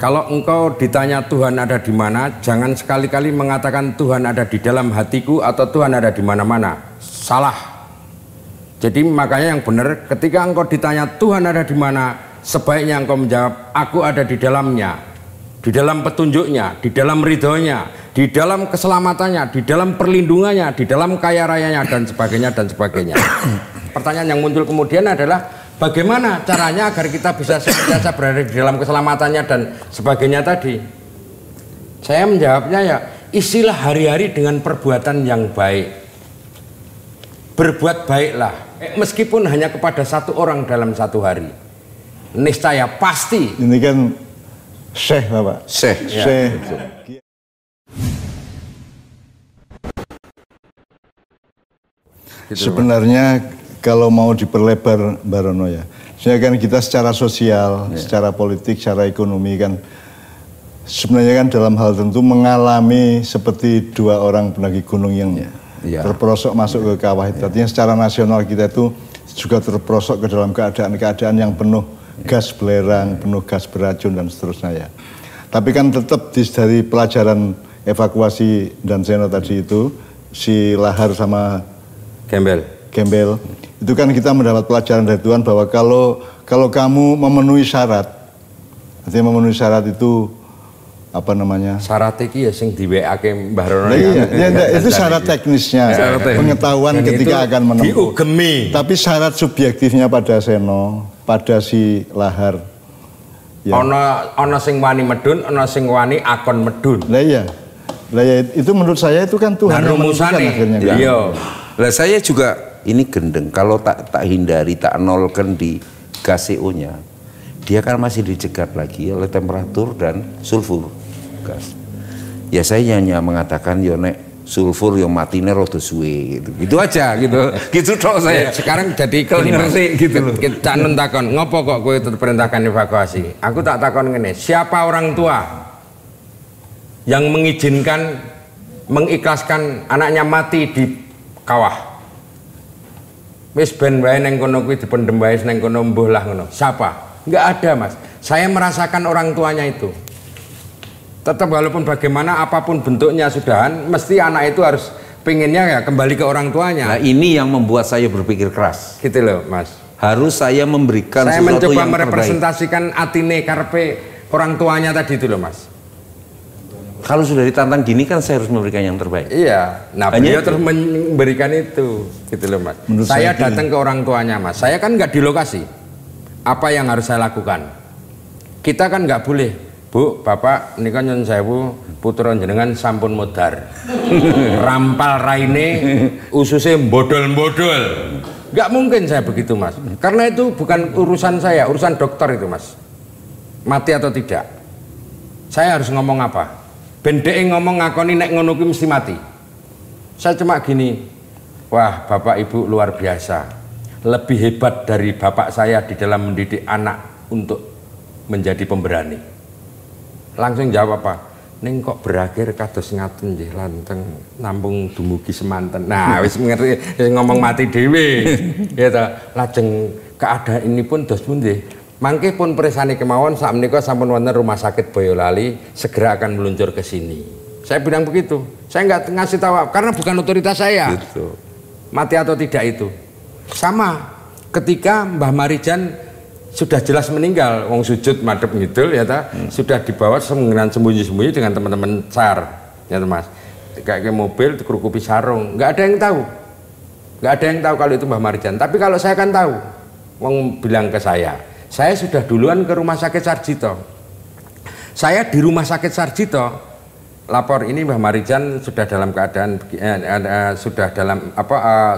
Kalau engkau ditanya Tuhan ada di mana, jangan sekali-kali mengatakan Tuhan ada di dalam hatiku atau Tuhan ada di mana-mana. Salah. Jadi makanya yang benar, ketika engkau ditanya Tuhan ada di mana, sebaiknya engkau menjawab, aku ada di dalamnya, di dalam petunjuknya, di dalam ridhonya, di dalam keselamatannya, di dalam perlindungannya, di dalam kaya rayanya, dan sebagainya, dan sebagainya. Pertanyaan yang muncul kemudian adalah bagaimana caranya agar kita bisa senantiasa berada di dalam keselamatannya dan sebagainya tadi. Saya menjawabnya ya, isilah hari-hari dengan perbuatan yang baik. Berbuat baiklah, meskipun hanya kepada satu orang dalam satu hari. Niscaya pasti. Ini kan Syekh Bapak. Syekh. Ya. Syekh. Sebenarnya kalau mau diperlebar Mbak Rono ya, sebenarnya kan kita secara sosial, secara politik, secara ekonomi kan sebenarnya kan dalam hal tentu mengalami seperti dua orang pendaki gunung yang terperosok masuk ke kawah itu. Artinya secara nasional kita itu juga terperosok ke dalam keadaan-keadaan yang penuh gas belerang, penuh gas beracun dan seterusnya ya. Tapi kan tetap dari pelajaran evakuasi dan Seno tadi itu, si Lahar sama Gembel itu kan kita mendapat pelajaran dari Tuhan bahwa kalau kamu memenuhi syarat, artinya memenuhi syarat itu apa namanya? Syarat iki ya sing diweake Mbah Rono. Itu syarat teknisnya, pengetahuan ketika akan menempuh. Diugemi. Tapi syarat subjektifnya pada Seno, pada si Lahar. Ya. Ono sing wani medun, ono sing wani akon medun. Lah iya. Itu menurut saya itu kan Tuhan yang menentukan akhirnya. Iya. Lah saya juga ini gendeng, kalau tak hindari, tak nolkan di KCO-nya, dia kan masih dicegat lagi oleh temperatur dan sulfur gas. Ya saya hanya mengatakan yo nek sulfur yo matine rada suwe gitu. Itu aja gitu. Gitu tok saya. Sekarang jadi ngerti gitu loh. Cak Nun takon, ngopo kok kowe diperintahkan evakuasi? Aku tak takon ngene, siapa orang tua yang mengizinkan mengikhlaskan anaknya mati di kawah? Wis ben wae neng kono kuwi dipendem wae neng kono mbuh lah ngono. Siapa? Enggak ada, Mas. Saya merasakan orang tuanya itu. Tetap walaupun bagaimana apapun bentuknya sudahan, mesti anak itu harus pengennya ya kembali ke orang tuanya. Nah, ini yang membuat saya berpikir keras. Gitu loh, Mas. Harus saya memberikan saya sesuatu yang terbaik. Saya mencoba merepresentasikan atine karpe orang tuanya tadi itu loh, Mas. Kalau sudah ditantang gini kan saya harus memberikan yang terbaik. Iya, nah beliau terus memberikan itu, gitu loh Mas. Menurut saya datang ke orang tuanya Mas, saya kan nggak di lokasi. Apa yang harus saya lakukan? Kita kan nggak boleh, Bu, Bapak, ini kan nyun sewu, putra jenengan sampun modar. Rampal raine, ususnya bodol-bodol. Nggak mungkin saya begitu Mas, karena itu bukan urusan saya, urusan dokter itu Mas. Mati atau tidak, saya harus ngomong apa? Bendeke ngomong ngakoni nek ngono kuwi mesti mati. Saya cuma gini, wah Bapak Ibu luar biasa, lebih hebat dari bapak saya di dalam mendidik anak untuk menjadi pemberani. Langsung jawab apa? Ning kok berakhir kados ngaten nggih lanteng nampung dumugi semanten. Nah wis ngerti ngomong mati dhewe. Ya ta, lajeng keadaan ini pun dos pundi. Mangke pun presani kemawon saat menikah sampun wonten rumah sakit Boyolali segera akan meluncur ke sini. Saya bilang begitu. Saya nggak ngasih tahu karena bukan otoritas saya. Gitu. Mati atau tidak itu. Sama ketika Mbah Marijan sudah jelas meninggal, wong sujud madhep ngidul ya ta, sudah dibawa sembunyi-sembunyi dengan teman-teman SAR. Ya Mas. Kayak mobil dikerukupi sarung, nggak ada yang tahu. Nggak ada yang tahu kalau itu Mbah Marijan. Tapi kalau saya kan tahu. Wong bilang ke saya sudah duluan ke rumah sakit Sarjito. Saya di rumah sakit Sarjito lapor ini Mbah Marijan sudah dalam keadaan sudah dalam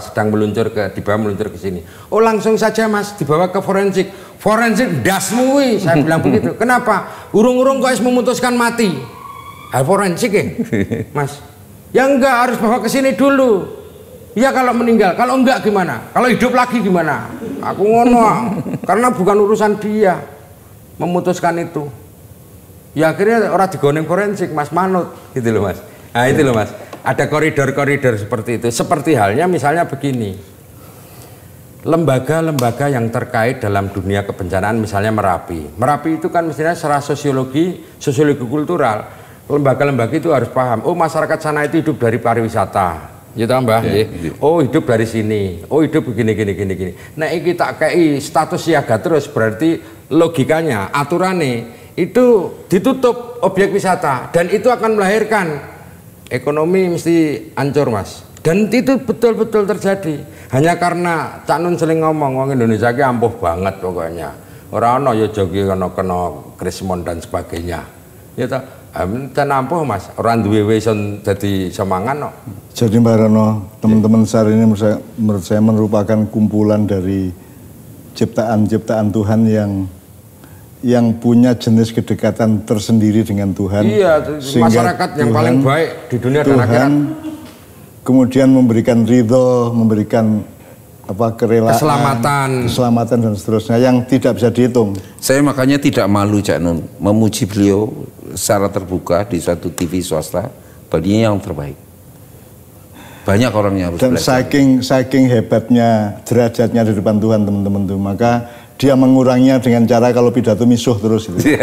sedang meluncur dibawa meluncur ke sini. Oh langsung saja Mas dibawa ke forensik. Forensik dasmui, saya bilang begitu. Kenapa? Urung-urung kok memutuskan mati. Forensik ya, Mas. Ya enggak harus bawa ke sini dulu. Ya kalau meninggal, kalau enggak gimana? Kalau hidup lagi gimana? Aku ngono, karena bukan urusan dia memutuskan itu. Ya akhirnya orang digoneng forensik, Mas manut, gitu loh Mas. Nah itu loh Mas, ada koridor-koridor seperti itu. Seperti halnya misalnya begini, lembaga-lembaga yang terkait dalam dunia kebencanaan, misalnya Merapi. Merapi itu kan mestinya secara sosiologi kultural, lembaga-lembaga itu harus paham, oh masyarakat sana itu hidup dari pariwisata, ya tambah, oh hidup dari sini, oh hidup begini. Nah ini kita kayak status siaga terus, berarti logikanya, aturannya itu ditutup objek wisata, dan itu akan melahirkan ekonomi mesti hancur, Mas. Dan itu betul-betul terjadi. Hanya karena Cak Nun sering ngomong, wong Indonesia ki ampuh banget pokoknya. Ora ono ya jogi kena krismon dan sebagainya. Ya ta, ten ampuh Mas. Ora duwe wison dadi semangan no. Jadi Mbak Rono, teman-teman SAR ini menurut saya merupakan kumpulan dari ciptaan-ciptaan Tuhan yang punya jenis kedekatan tersendiri dengan Tuhan. Iya, masyarakat yang paling baik di dunia dan akhirat. Kemudian memberikan ridho, memberikan kerelaan, keselamatan dan seterusnya yang tidak bisa dihitung. Saya makanya tidak malu Cak Nun memuji beliau secara terbuka di suatu TV swasta, beliau yang terbaik. Banyak orang yang harus dan belajar. saking hebatnya derajatnya di depan Tuhan teman-teman tuh, maka dia menguranginya dengan cara kalau pidato misuh terus gitu.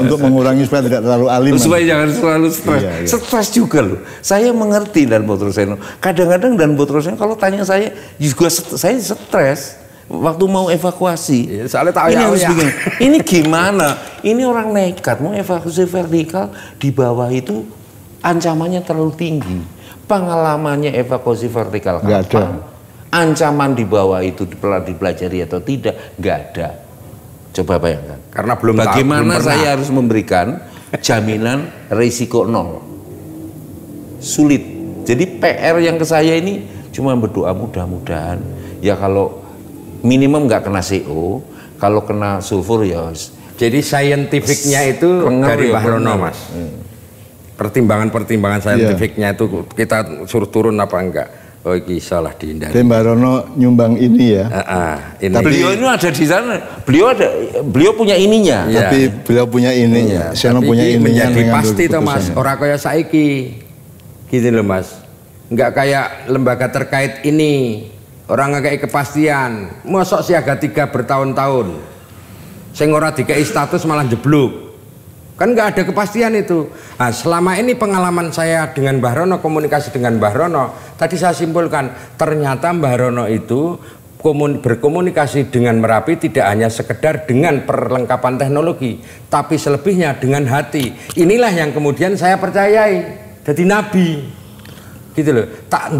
Untuk mengurangi supaya tidak terlalu alim. Supaya jangan selalu stres. Stres juga loh. Saya mengerti Dan Botroseno. Kadang-kadang Dan Botroseno kalau tanya saya juga saya stres waktu mau evakuasi. Soalnya tak ini harus begini. Ini gimana? Ini orang nekat mau evakuasi vertikal, di bawah itu ancamannya terlalu tinggi. Pengalamannya evakuasi vertikal nggak ada. Ancaman di bawah itu dipelajari atau tidak, nggak ada. Coba bayangkan. Karena belum bagaimana belum saya harus memberikan jaminan risiko 0. Sulit. Jadi PR yang ke saya ini cuma berdoa mudah-mudahan ya kalau minimum nggak kena CO, kalau kena sulfur ya. Jadi saintifiknya itu dari Mbah Rono, Mas. Pertimbangan-pertimbangan saintifiknya itu kita suruh turun apa enggak? Oh, ini salah dihindari. Mbak Rono nyumbang ini ya. Ini. Tapi beliau ini ada di sana. Beliau punya ininya. Ya. Tapi beliau punya ininya. Saya punya ininya. Menjadi pasti toh Mas. Orang kaya saiki. Gitu loh Mas. Enggak kayak lembaga terkait ini. Orang nggak kayak kepastian. Mosok siaga 3 bertahun-tahun. Sing ora dikai status malah jeblok. Kan nggak ada kepastian itu. Nah, selama ini pengalaman saya dengan Mbah Rono, komunikasi dengan Mbah Rono, tadi saya simpulkan ternyata Mbah Rono itu berkomunikasi dengan Merapi tidak hanya sekedar dengan perlengkapan teknologi, tapi selebihnya dengan hati. Inilah yang kemudian saya percayai jadi nabi, gitu loh. Tak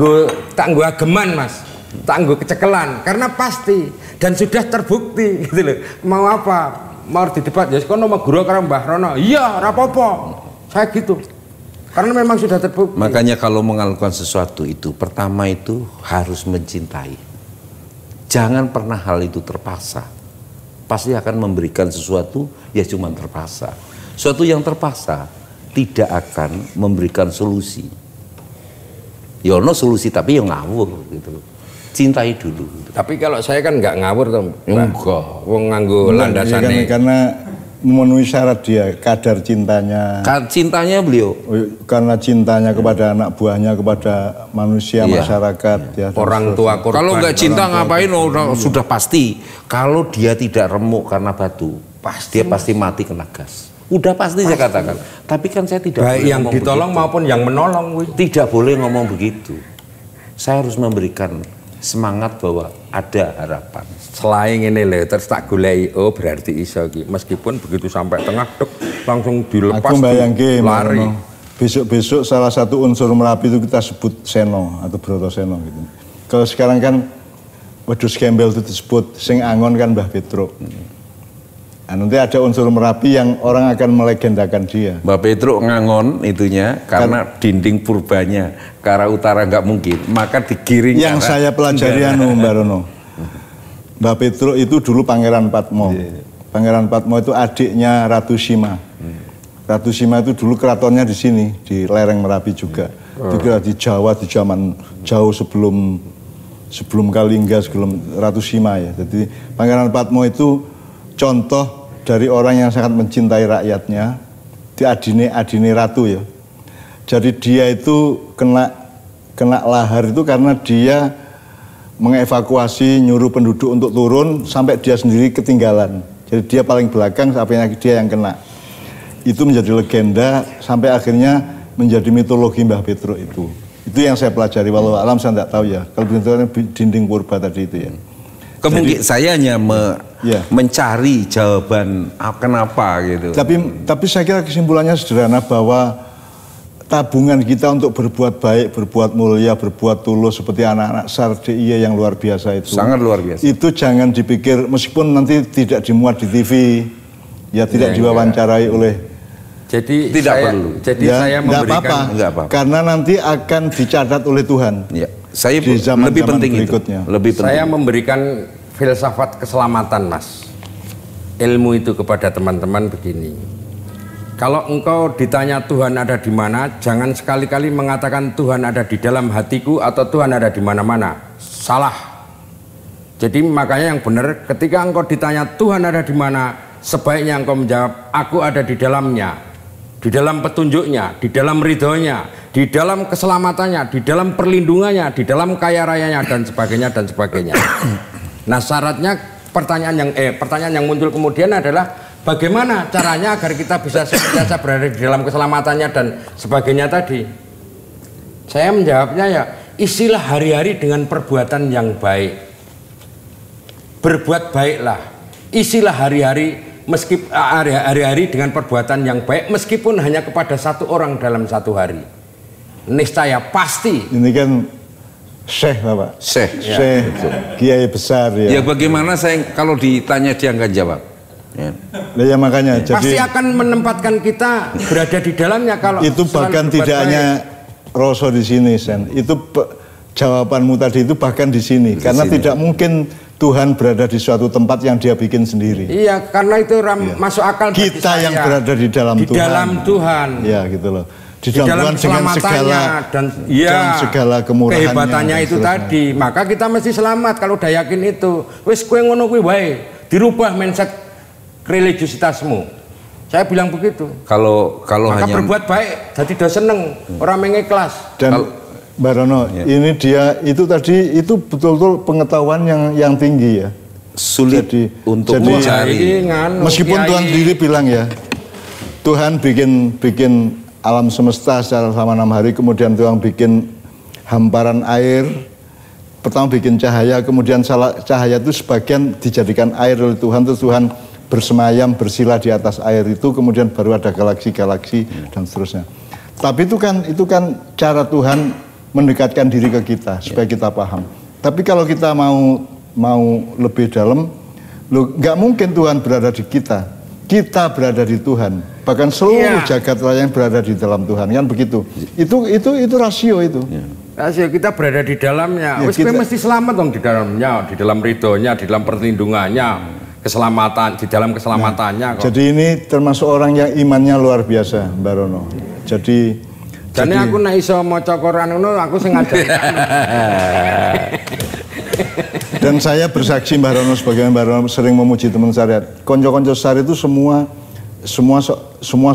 nggo ageman Mas, tak nggo kecekelan, karena pasti dan sudah terbukti, gitu loh. Mau apa? Mau di debat ya kono mau guru karo Mbah Rono. Iya, ora apa-apa. Saya gitu. Karena memang sudah terbukti. Makanya kalau melakukan sesuatu itu pertama itu harus mencintai. Jangan pernah hal itu terpaksa. Pasti akan memberikan sesuatu ya cuma terpaksa. Sesuatu yang terpaksa tidak akan memberikan solusi. Ya ono solusi tapi yang ngawur gitu. Cintai dulu. Tapi kalau saya kan nggak ngawur tuh. Enggak. Wong nganggo landasannya. Karena memenuhi syarat dia, kadar cintanya. Cintanya beliau. Karena cintanya kepada anak buahnya, kepada manusia, masyarakat. Ya, orang tua korban. Kalau nggak cinta ngapain? Sudah pasti. Kalau dia tidak remuk karena batu, dia pasti mati kena gas. Udah pasti saya katakan. Tapi kan saya tidak baik yang ditolong begitu. Maupun yang menolong. Tidak boleh ngomong begitu. Saya harus memberikan semangat bahwa ada harapan. Selain ini lho, terus tak golei, oh berarti iso iki. Meskipun begitu sampai tengah dek langsung dilepas. Aku bayangke lari. Besok-besok salah satu unsur Merapi itu kita sebut Seno atau Broto Seno gitu. Kalau sekarang kan wedhus gembel itu disebut, sing angon kan Mbah Petruk. Nah, nanti ada unsur Merapi yang orang akan melegendakan dia. Mbah Petruk ngangon itunya karena dinding purbanya ke arah utara nggak mungkin, maka digiring. Yang saya pelajari Mbak Rono, Mbah Petruk itu dulu Pangeran Patmo. Pangeran Patmo itu adiknya Ratu Sima. Ratu Sima itu dulu keratonnya di sini, di lereng Merapi juga. Juga di Jawa di zaman jauh sebelum Kalingga, sebelum Ratu Sima ya. Jadi Pangeran Patmo itu contoh dari orang yang sangat mencintai rakyatnya, di adine ratu ya. Jadi dia itu kena lahar itu karena dia mengevakuasi, nyuruh penduduk untuk turun sampai dia sendiri ketinggalan. Jadi dia paling belakang sampai dia yang kena. Itu menjadi legenda sampai akhirnya menjadi mitologi Mbah Petro itu. Itu yang saya pelajari, walau alam saya tidak tahu ya. Kalau begitu dinding purba tadi itu ya. Kemungkinan saya hanya mencari jawaban kenapa gitu. Tapi saya kira kesimpulannya sederhana bahwa tabungan kita untuk berbuat baik, berbuat mulia, berbuat tulus seperti anak-anak SAR DIY yang luar biasa itu. Sangat luar biasa. Itu jangan dipikir meskipun nanti tidak dimuat di TV, ya tidak diwawancarai oleh. Jadi tidak perlu. Jadi ya, saya memberikan enggak apa-apa. Karena nanti akan dicatat oleh Tuhan. Ya. Saya di zaman lebih penting berikutnya. Lebih penting. Saya memberikan filsafat keselamatan, Mas. Ilmu itu kepada teman-teman begini. Kalau engkau ditanya Tuhan ada di mana, jangan sekali-kali mengatakan Tuhan ada di dalam hatiku atau Tuhan ada di mana-mana. Salah. Jadi makanya yang benar, ketika engkau ditanya Tuhan ada di mana, sebaiknya engkau menjawab, aku ada di dalamnya. Di dalam petunjuknya, di dalam ridhonya, di dalam keselamatannya, di dalam perlindungannya, di dalam kaya rayanya dan sebagainya dan sebagainya. Nah, syaratnya pertanyaan yang muncul kemudian adalah bagaimana caranya agar kita bisa senantiasa berada di dalam keselamatannya dan sebagainya tadi. Saya menjawabnya ya, isilah hari-hari dengan perbuatan yang baik. Berbuat baiklah. Isilah hari-hari hari-hari dengan perbuatan yang baik meskipun hanya kepada satu orang dalam satu hari. Niscaya pasti. Ini kan Syekh Bapak. Syekh. Kiai besar ya. Ya bagaimana saya kalau ditanya dia nggak jawab. Ya makanya pasti akan menempatkan kita berada di dalamnya kalau itu bahkan tidak hanya Roso di sini, Sen. Itu jawabanmu tadi itu bahkan di sini karena tidak mungkin Tuhan berada di suatu tempat yang dia bikin sendiri. Iya, karena itu masuk akal bagi kita yang berada di dalam Tuhan. Di dalam Tuhan. Ya, gitu loh. Di dalam Tuhan dengan segala kemurahannya. Kehebatannya itu tadi. Maka kita mesti selamat kalau udah yakin itu. Wis kowe ngono kuwi wae. Dirubah mindset religiusitasmu. Saya bilang begitu. Kalau maka hanya berbuat baik, jadi do seneng, orang mengikhlas. Dan Mbak Rono, ini dia itu tadi itu betul-betul pengetahuan yang tinggi ya. Sulit untuk mencari. Meskipun Tuhan sendiri bilang ya, Tuhan bikin alam semesta secara selama 6 hari, kemudian Tuhan bikin hamparan air, pertama bikin cahaya, kemudian cahaya itu sebagian dijadikan air oleh Tuhan, terus Tuhan bersemayam bersila di atas air itu, kemudian baru ada galaksi-galaksi dan seterusnya. Tapi itu kan cara Tuhan mendekatkan diri ke kita supaya kita paham. Tapi kalau kita mau lebih dalam, nggak mungkin Tuhan berada di kita. Kita berada di Tuhan. Bahkan seluruh jagat raya yang berada di dalam Tuhan, kan begitu. Itu rasio itu. Rasio kita berada di dalamnya. Kita mesti selamat dong di dalamnya, di dalam ridhonya, di dalam perlindungannya, keselamatan, di dalam keselamatannya. Jadi ini termasuk orang yang imannya luar biasa, Mbak Rono. Jadi aku nek iso maca Quran ngono aku sing ngajari. Dan saya bersaksi Mbak Rono, sebagaimana Mbak Rono sering memuji teman syariat. Konco-konco syariat itu semua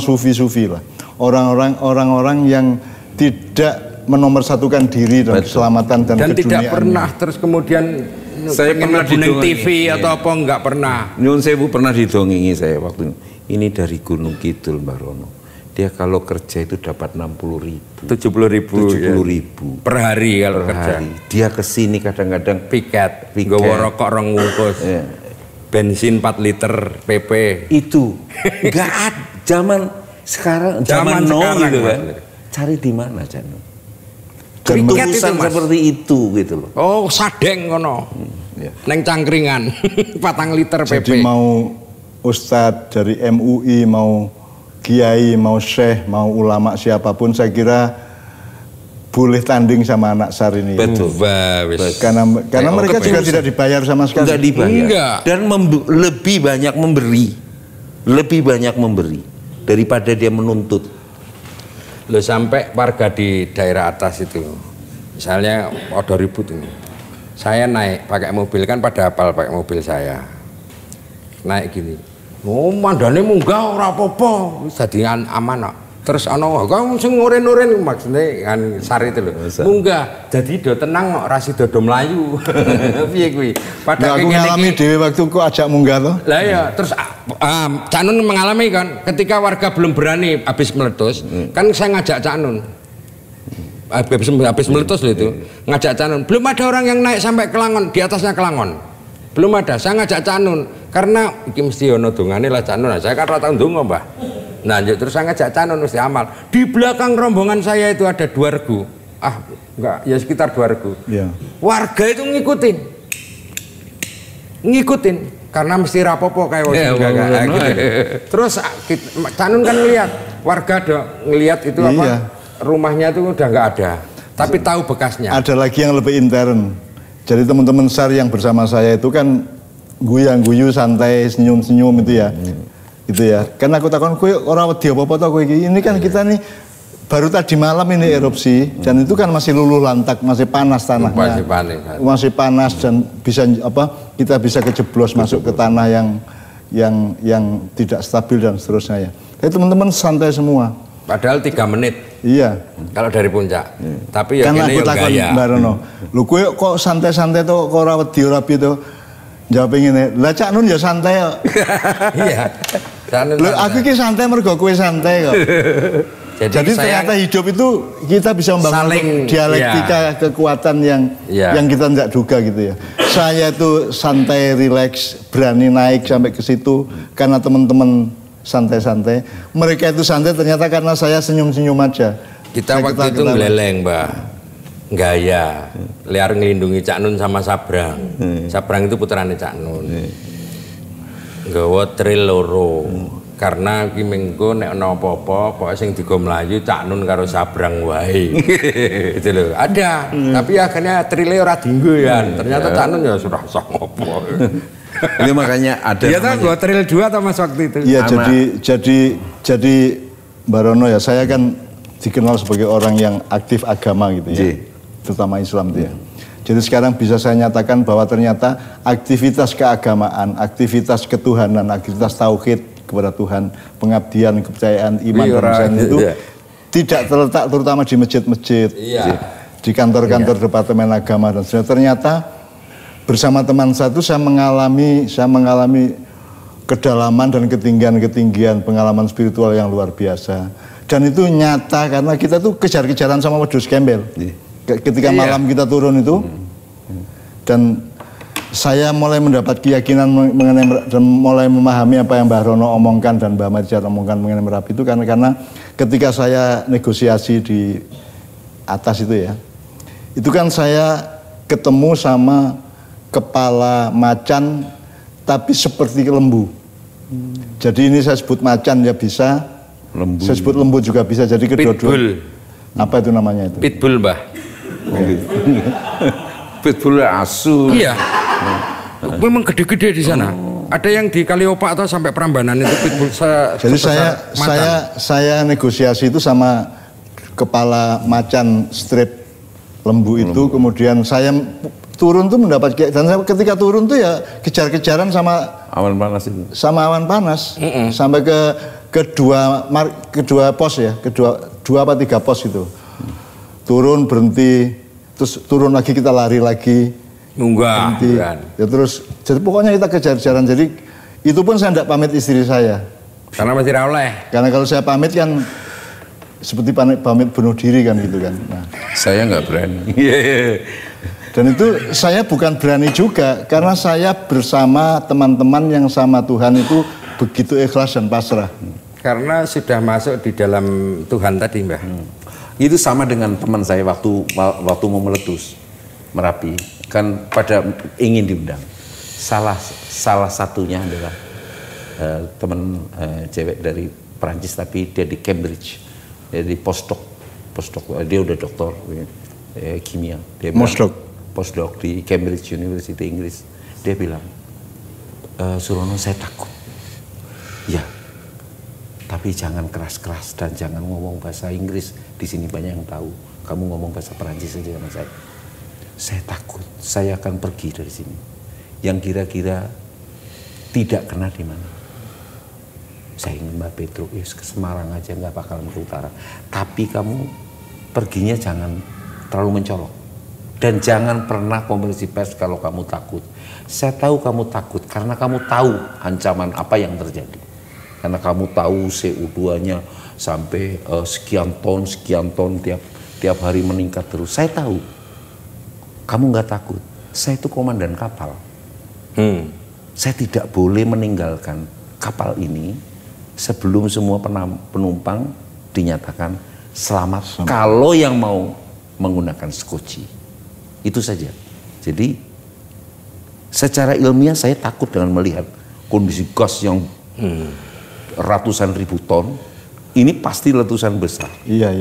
sufi-sufi lah. Orang-orang yang tidak menomorsatukan diri dalam keselamatan dan keduniaan. Tidak pernah terus kemudian saya pernah didongeng TV atau apa enggak pernah. Nyun Sewu pernah didongengi saya waktu ini dari Gunung Kidul Mbak Rono. Dia kalau kerja itu dapat 60.000, 70.000 per hari kalau kerja. Dia kesini kadang-kadang piket. Nggawa rokok 2 bungkus, bensin 4 liter PP. Itu nggak ada zaman sekarang, zaman now gitu kan. Cari di mana Janu? Ketulusan seperti itu gitu loh. Oh sadeng kono, neng Cangkringan 4 liter PP. Jadi mau Ustadz dari MUI, mau Kiai, mau Syekh, mau ulama siapapun, saya kira boleh tanding sama anak SAR ini. Betul. Karena mereka juga tidak dibayar sama sekali. Tidak dibayar. Dan lebih banyak memberi daripada dia menuntut. Lo sampai warga di daerah atas itu, misalnya ada ribut ini, saya naik pakai mobil, kan pada hafal pakai mobil saya, naik gini. Oh, mandane munggah ora apa-apa, jadian aman kok. Terus ana kok sing nguren-uren maksudnya kan sari itu lho. Munggah jadi do tenang kok ra sida do mlayu. Piye kuwi? Padahal aku ngalami dhewe waktu kok ajak munggah to. Lah ya, terus Cak Nun mengalami kan ketika warga belum berani habis meletus, kan saya ngajak Cak Nun. Habis meletus loh itu, ngajak Cak Nun. Belum ada orang yang naik sampai Kelangon, di atasnya Kelangon. Belum ada, saya ngajak Cak Nun karena iki mesti ono dongane lah Cak Nun. Saya kan ora tau ndonga, Mbah. Nah, terus saya ngajak Cak Nun mesti amal. Di belakang rombongan saya itu ada 2 regu. Enggak, ya sekitar 2 regu. Yeah. Warga itu ngikutin karena mesti rapopo kayak gitu. Terus Cak Nun kan ngelihat warga ngelihat itu apa? Rumahnya itu udah nggak ada, tapi tahu bekasnya. Ada lagi yang lebih intern. Jadi teman-teman SAR yang bersama saya itu kan guyu santai, senyum-senyum itu ya. Gitu ya. Karena aku takon kowe ora wedi apa-apa to kowe iki. Ini kan kita nih baru tadi malam ini erupsi dan itu kan masih luluh lantak, masih panas tanahnya. Masih panas dan bisa kita bisa kejeblos masuk ke tanah yang tidak stabil dan seterusnya ya. Jadi teman-teman santai semua. Padahal 3 menit. Iya. Kalau dari puncak. Tapi ya karena aku takon Mbak Rono. Lho kowe kok santai-santai to kok ora wedi ora piye to? Jawab ngene. Lah Cak Nun ya santai kok. Iya. Lho aku iki santai mergo kowe santai kok. Jadi ternyata hidup itu kita bisa membangun dialektika kekuatan yang kita tidak duga gitu ya. Saya itu santai, rileks, berani naik sampai ke situ karena teman-teman santai-santai. Mereka itu santai ternyata karena saya senyum-senyum aja. Kita waktu itu ngeleleng, Mbah. Gaya. Liar ngelindungi Cak Nun sama Sabrang. Sabrang itu putrane Cak Nun. Nggawa tril loro. Karena ki mengko nek ana apa-apa pokoke sing digo mlayu Cak Nun karo Sabrang wae. Itu lho. Ada. Tapi akhirnya trile ora dienggo ya. Ternyata Cak Nun ya sudah sok ngopo. Ini makanya ada. Iya kan, 2 tril 2 atau mas waktu itu. Iya, jadi Mbak Rono ya, saya kan dikenal sebagai orang yang aktif agama gitu ya, terutama Islam itu ya. Jadi sekarang bisa saya nyatakan bahwa ternyata aktivitas keagamaan, aktivitas ketuhanan, aktivitas tauhid kepada Tuhan, pengabdian, kepercayaan, iman dan itu tidak terletak terutama di masjid-masjid, di kantor-kantor departemen agama dan sebagainya. Ternyata bersama teman satu saya mengalami kedalaman dan ketinggian pengalaman spiritual yang luar biasa. Dan itu nyata karena kita tuh kejar-kejaran sama wedhus gembel. Ketika malam kita turun itu, dan saya mulai mendapat keyakinan mengenai dan mulai memahami apa yang Mbah Rono omongkan dan Mbah Marijar omongkan mengenai Merapi itu karena ketika saya negosiasi di atas itu ya, itu kan saya ketemu sama kepala macan tapi seperti lembu. Jadi ini saya sebut macan ya bisa, lembu. Saya sebut lembu juga bisa. Jadi kedua-dua. Apa itu namanya itu? Pitbull, Mbah. Pitbull asu. Iya. Memang gede-gede di sana. Ada yang di Kaliopak atau sampai Prambanan itu pitbull. Jadi saya negosiasi itu sama kepala macan strip lembu itu. Kemudian saya turun tuh mendapat, dan ketika turun tuh ya kejar-kejaran sama awan panas itu. Sama awan panas. Sampai ke kedua pos ya, dua apa 3 pos itu. Turun berhenti, terus turun lagi kita lari lagi. Nunggah. Ya terus jadi pokoknya kita kejar-kejaran. Jadi itu pun saya tidak pamit istri saya. Karena masih oleh. Karena kalau saya pamit kan seperti pamit bunuh diri kan gitu kan. Nah. Saya nggak berani. Dan itu saya bukan berani juga karena saya bersama teman-teman yang sama Tuhan itu begitu ikhlas dan pasrah. Karena sudah masuk di dalam Tuhan tadi, Mbah. Itu sama dengan teman saya waktu mau meletus Merapi, kan pada ingin diundang. Salah satunya adalah teman cewek dari Perancis tapi dia di Cambridge, dia di postdoc, dia udah doktor kimia. Dia postdoc di Cambridge University Inggris. Dia bilang, Surono saya takut. Ya, tapi jangan keras-keras dan jangan ngomong bahasa Inggris. Di sini banyak yang tahu. Kamu ngomong bahasa Perancis saja sama saya. Saya takut, saya akan pergi dari sini. Yang kira-kira tidak kena di mana. saya ingin Mbak Petro ke Semarang aja, nggak bakalan ke utara. Tapi kamu perginya jangan terlalu mencolok. Dan jangan pernah konferensi pers kalau kamu takut. Saya tahu kamu takut karena kamu tahu ancaman apa yang terjadi. Karena kamu tahu CO2-nya sampai sekian ton tiap hari meningkat terus. Saya tahu. Kamu nggak takut. Saya itu komandan kapal. Saya tidak boleh meninggalkan kapal ini sebelum semua penumpang dinyatakan selamat. Kalau yang mau menggunakan skoci. Itu saja. Jadi secara ilmiah saya takut dengan melihat kondisi gas yang ratusan ribu ton. Ini pasti letusan besar. Iya.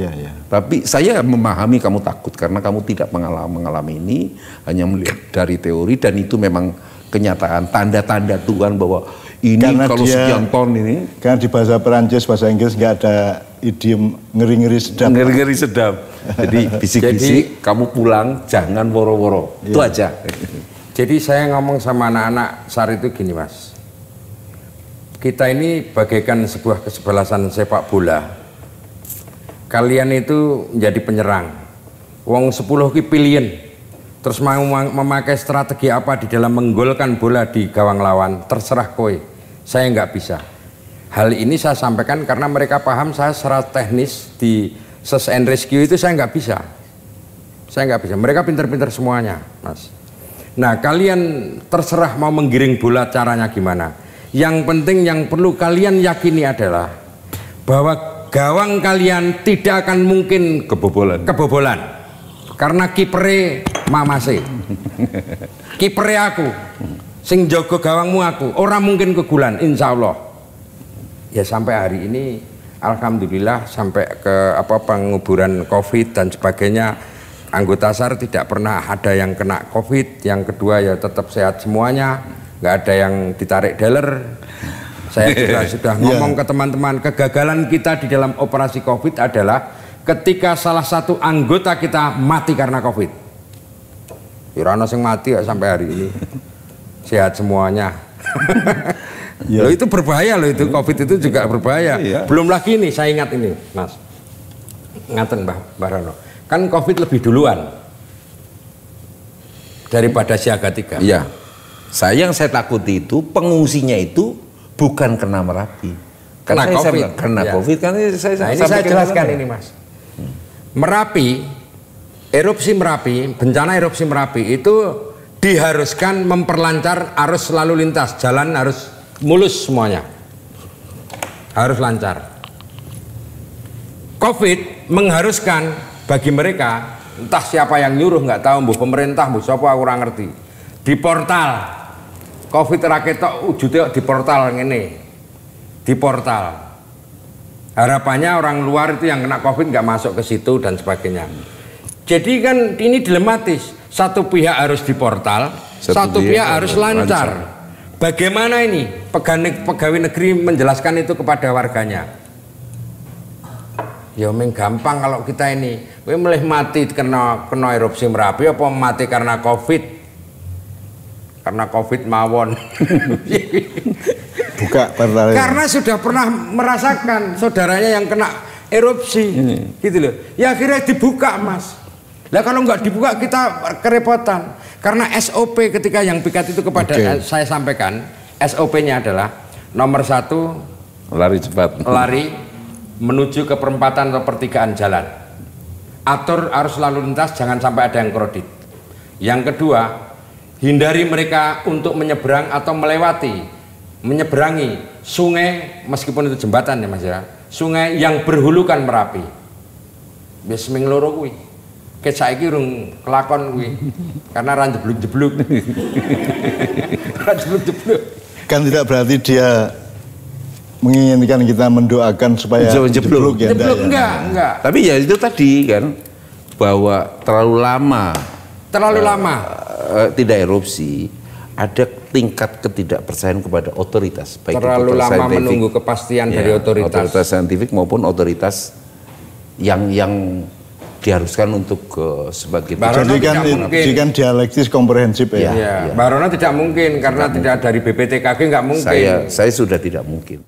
Tapi saya memahami kamu takut karena kamu tidak mengalami ini, hanya melihat dari teori, dan itu memang kenyataan, tanda-tanda Tuhan bahwa ini karena kalau sekian ton ini. Karena di bahasa Perancis, bahasa Inggris nggak ada idiom ngeri-ngeri sedap. Ngeri-ngeri sedap. Jadi bisik-bisik, kamu pulang jangan woro-woro. Itu aja. Jadi saya ngomong sama anak-anak SAR itu gini, Mas. Kita ini bagaikan sebuah kesebelasan sepak bola. Kalian itu menjadi penyerang. Wong 10 ki pilihan. Terus mau memakai strategi apa di dalam menggolkan bola di gawang lawan, terserah kowe. Saya nggak bisa. Hal ini saya sampaikan karena mereka paham saya secara teknis di search and rescue itu saya nggak bisa. Saya nggak bisa. Mereka pinter-pinter semuanya, Mas. Nah, kalian terserah mau menggiring bola caranya gimana. Yang penting yang perlu kalian yakini adalah bahwa gawang kalian tidak akan mungkin kebobolan. Karena kipere mamase. Kipere aku. Sing jaga gawangmu aku. Orang mungkin kegulan, insya Allah. Ya sampai hari ini alhamdulillah sampai ke penguburan Covid dan sebagainya, anggota SAR tidak pernah ada yang kena Covid. Yang kedua ya tetap sehat semuanya. Nggak ada yang ditarik dealer. Saya juga sudah ngomong ke teman-teman, kegagalan kita di dalam operasi Covid adalah ketika salah satu anggota kita mati karena Covid. Irana sing mati ya sampai hari ini sehat semuanya. Loh itu berbahaya loh, itu Covid itu juga berbahaya. Belum lagi nih saya ingat ini, Mas. Ngaten Mbah Rano. Kan Covid lebih duluan daripada siaga 3. Iya. Yang saya takuti itu pengungsinya itu bukan kena Merapi. Kena Covid. Kena Covid kan ini saya jelaskan ini, Mas. Merapi, erupsi Merapi, bencana erupsi Merapi itu diharuskan memperlancar arus lalu lintas, jalan harus mulus semuanya, harus lancar. Covid mengharuskan bagi mereka, entah siapa yang nyuruh nggak tahu, bu pemerintah, bu siapa aku kurang ngerti, di portal Covid raketok wujudnya di portal ini, di portal. Harapannya orang luar itu yang kena Covid nggak masuk ke situ dan sebagainya. Jadi kan ini dilematis. Satu pihak harus di portal, satu pihak harus lancar. Bagaimana ini pegawai negeri menjelaskan itu kepada warganya? Ya memang gampang kalau kita ini, we mulai mati kena erupsi Merapi apa mati karena Covid? Karena Covid mawon. Buka partai. Karena sudah pernah merasakan saudaranya yang kena erupsi, gitu loh. Ya akhirnya dibuka, Mas. Lah kalau nggak dibuka kita kerepotan. Karena SOP ketika yang piket itu kepada saya sampaikan, SOP-nya adalah nomor 1 lari cepat. Lari menuju ke perempatan atau pertigaan jalan. Atur arus lalu lintas, jangan sampai ada yang kredit. Yang kedua, hindari mereka untuk menyeberang atau menyeberangi sungai, meskipun itu jembatan ya Mas ya, sungai yang berhulukan Merapi. Wis ming loro kuwi. Ket saiki urung kelakon kuwi. Karena ra jebluk-jebluk. Kan tidak berarti dia menginginkan kita mendoakan supaya jebluk ya. Jebluk enggak. Tapi ya itu tadi kan bahwa terlalu lama tidak erupsi, ada tingkat ketidakpercayaan kepada otoritas, baik terlalu lama menunggu kepastian dari otoritas saintifik maupun otoritas yang diharuskan untuk sebagai jadi kan dialektis komprehensif ya. Mbak Rono tidak mungkin karena tidak dari BPTKG nggak mungkin. Saya sudah tidak mungkin.